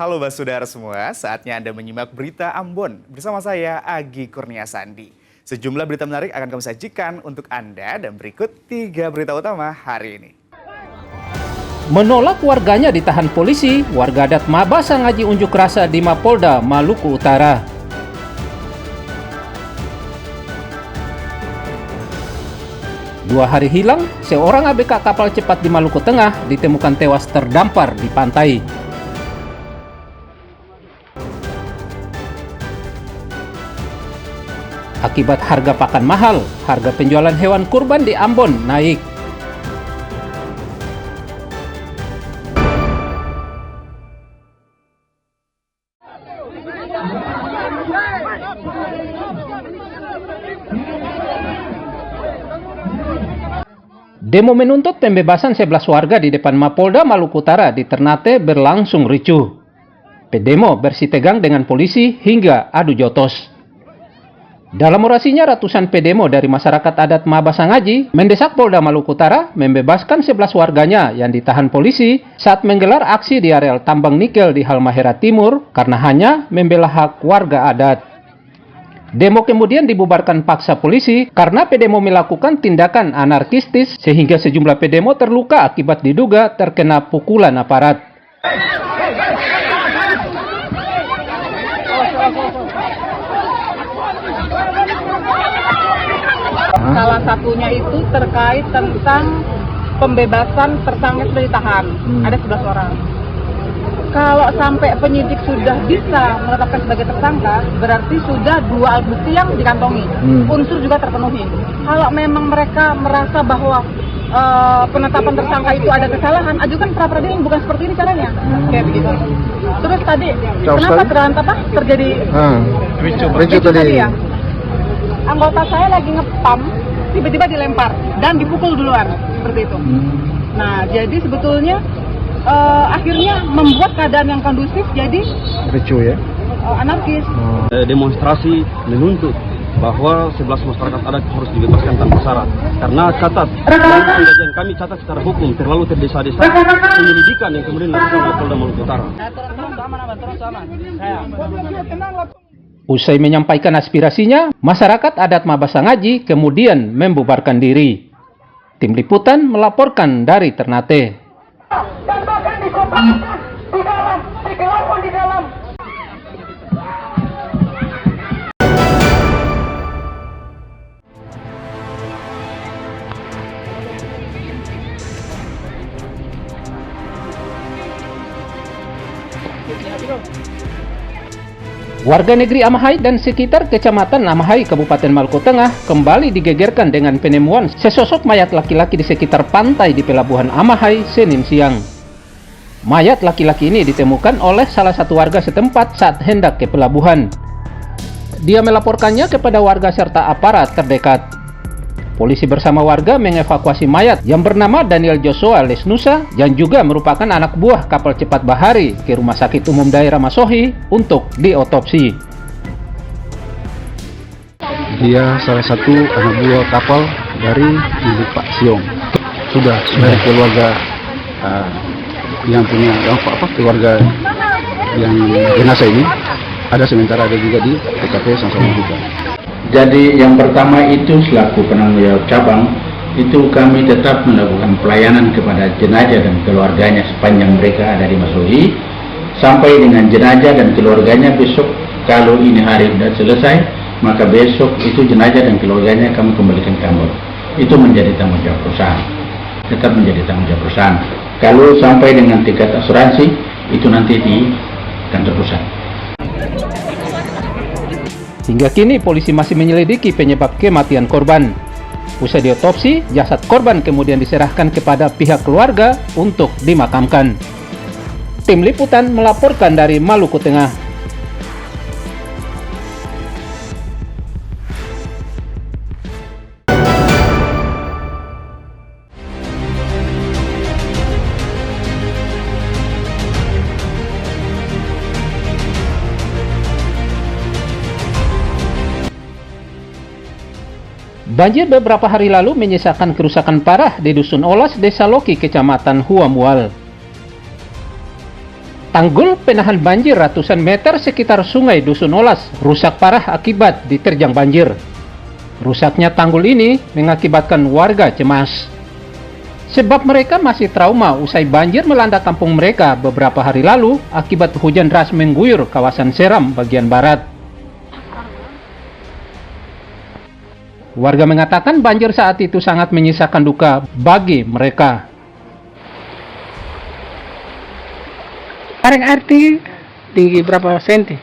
Halo Basudara semua, saatnya Anda menyimak berita Ambon bersama saya Agi Kurnia Sandi. Sejumlah berita menarik akan kami sajikan untuk Anda dan berikut 3 berita utama hari ini. Menolak warganya ditahan polisi, warga adat Mabasa ngaji unjuk rasa di Mapolda, Maluku Utara. Dua hari hilang, seorang ABK kapal cepat di Maluku Tengah ditemukan tewas terdampar di pantai. Akibat harga pakan mahal, harga penjualan hewan kurban di Ambon naik. Demo menuntut pembebasan 11 warga di depan Mapolda Maluku Utara di Ternate berlangsung ricuh. Pedemo bersitegang dengan polisi hingga adu jotos. Dalam orasinya, ratusan pedemo dari masyarakat adat Mabasa Ngaji mendesak Polda Maluku Utara membebaskan 11 warganya yang ditahan polisi saat menggelar aksi di areal tambang nikel di Halmahera Timur karena hanya membela hak warga adat. Demo kemudian dibubarkan paksa polisi karena pedemo melakukan tindakan anarkistis sehingga sejumlah pedemo terluka akibat diduga terkena pukulan aparat. Salah satunya itu terkait tentang pembebasan tersangka yang sudah ditahan. Ada 11 orang. Kalau sampai penyidik sudah bisa menetapkan sebagai tersangka, berarti sudah 2 alat bukti yang dikantongi. Unsur juga terpenuhi. Kalau memang mereka merasa bahwa penetapan tersangka itu ada kesalahan, ajukan pra-peradilan, bukan seperti ini caranya. Kayak begitu. Terus tadi, kenapa terjadi ricu tadi ya? Anggota saya lagi ngepam, tiba-tiba dilempar dan dipukul duluan, seperti itu. Nah, jadi sebetulnya akhirnya membuat keadaan yang kondusif jadi ricu ya, anarkis. Demonstrasi menuntut bahwa 11 masyarakat adat harus dibebaskan tanpa syarat karena catat yang kami catat secara hukum terlalu terdesa-desa penyelidikan yang kemudian dilakukan oleh Polda Maluku Utara. Usai menyampaikan aspirasinya, masyarakat adat Mabasa Ngaji kemudian membubarkan diri. Tim liputan melaporkan dari Ternate. Warga negeri Amahai dan sekitar kecamatan Amahai, Kabupaten Maluku Tengah kembali digegerkan dengan penemuan sesosok mayat laki-laki di sekitar pantai di pelabuhan Amahai Senin siang. Mayat laki-laki ini ditemukan oleh salah satu warga setempat saat hendak ke pelabuhan. Dia melaporkannya kepada warga serta aparat terdekat. Polisi bersama warga mengevakuasi mayat yang bernama Daniel Joshua Lesnusa yang juga merupakan anak buah kapal cepat Bahari ke Rumah Sakit Umum Daerah Masohi untuk diotopsi. dia salah satu anak buah kapal dari Ibu Pak Siong. Sudah dari keluarga yang punya keluarga yang jenazah ini ada, sementara ada juga di TKP sama-sama juga. Jadi yang pertama itu selaku penanggung jawab cabang itu kami tetap melakukan pelayanan kepada jenazah dan keluarganya sepanjang mereka ada di Masohi sampai dengan jenazah dan keluarganya. Besok kalau ini hari sudah selesai, maka besok itu jenazah dan keluarganya kami kembalikan ke Ambon. Itu menjadi tanggung jawab perusahaan, tetap menjadi tanggung jawab perusahaan. Kalau sampai dengan tingkat asuransi itu nanti di kantor pusat. Hingga kini polisi masih menyelidiki penyebab kematian korban. Usai diotopsi, jasad korban kemudian diserahkan kepada pihak keluarga untuk dimakamkan. Tim liputan melaporkan dari Maluku Tengah. Banjir beberapa hari lalu menyisakan kerusakan parah di Dusun Olas, Desa Loki, Kecamatan Huamual. Tanggul penahan banjir ratusan meter sekitar sungai Dusun Olas rusak parah akibat diterjang banjir. Rusaknya tanggul ini mengakibatkan warga cemas. Sebab mereka masih trauma usai banjir melanda kampung mereka beberapa hari lalu akibat hujan deras mengguyur kawasan Seram bagian barat. Warga mengatakan banjir saat itu sangat menyisakan duka bagi mereka. Sekarang arti tinggi berapa senti?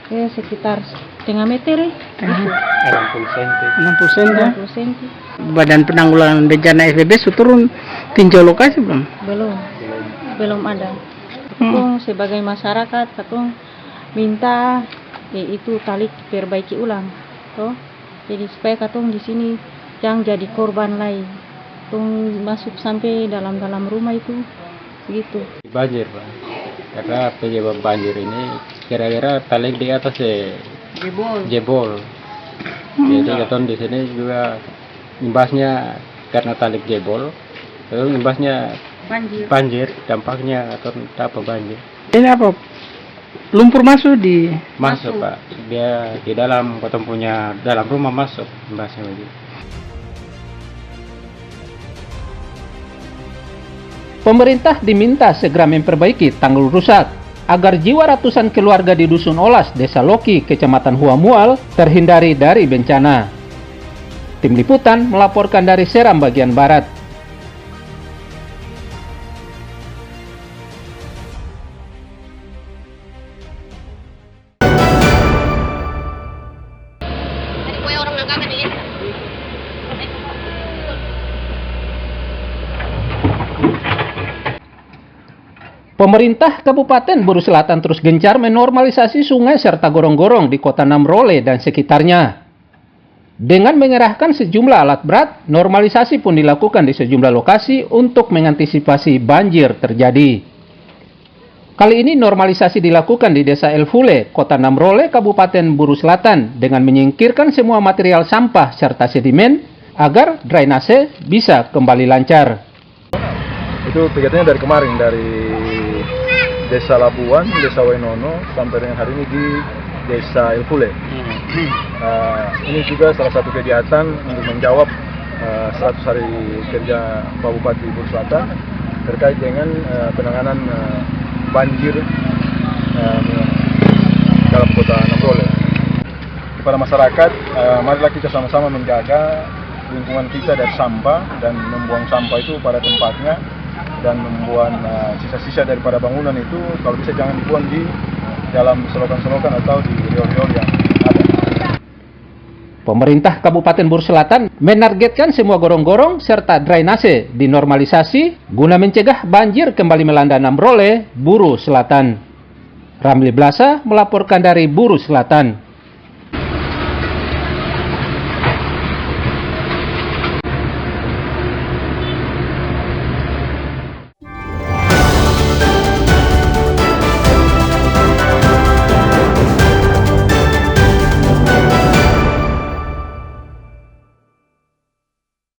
Ya, sekitar setengah meter ya. 60 senti. 60 senti. Badan Penanggulangan Bencana FBB sudah turun tinjau lokasi belum? Belum ada. Katong sebagai masyarakat, katong minta itu tali diperbaiki ulang. Toh, jadi supaya katong di sini jangan jadi korban lain. Katong masuk sampai dalam rumah itu, begitu. Banjir, Pak. Karena penyebab banjir ini kira-kira tali di atas jebol. Jadi katong di sini juga imbasnya karena tali jebol, lalu imbasnya banjir, dampaknya atau apa banjir. Ini apa? Lumpur masuk di? Masuk Pak, dia di dalam katong punya dalam rumah masuk imbasnya begitu. Pemerintah diminta segera memperbaiki tanggul rusak agar jiwa ratusan keluarga di Dusun Olas, Desa Loki, Kecamatan Huamual terhindari dari bencana. Tim Liputan melaporkan dari Seram bagian barat. Pemerintah Kabupaten Buru Selatan terus gencar menormalisasi sungai serta gorong-gorong di Kota Namrole dan sekitarnya. Dengan mengerahkan sejumlah alat berat, normalisasi pun dilakukan di sejumlah lokasi untuk mengantisipasi banjir terjadi. Kali ini normalisasi dilakukan di Desa El Fule, Kota Namrole, Kabupaten Buru Selatan dengan menyingkirkan semua material sampah serta sedimen agar drainase bisa kembali lancar. Itu kegiatannya dari kemarin, dari Desa Labuan, Desa Wainono, sampai dengan hari ini di Desa El Fule. Ini juga salah satu kegiatan untuk menjawab 100 hari kerja Pak Bupati Buru Selatan terkait dengan penanganan banjir dalam Kota Namrole. Kepada masyarakat, marilah kita sama-sama menjaga lingkungan kita dari sampah dan membuang sampah itu pada tempatnya, dan membuang sisa-sisa daripada bangunan itu kalau bisa jangan dibuang di dalam selokan-selokan atau di riol-riol yang ada. Pemerintah Kabupaten Buru Selatan menargetkan semua gorong-gorong serta drainase dinormalisasi guna mencegah banjir kembali melanda Namrole, Buru Selatan. Ramli Blasa melaporkan dari Buru Selatan.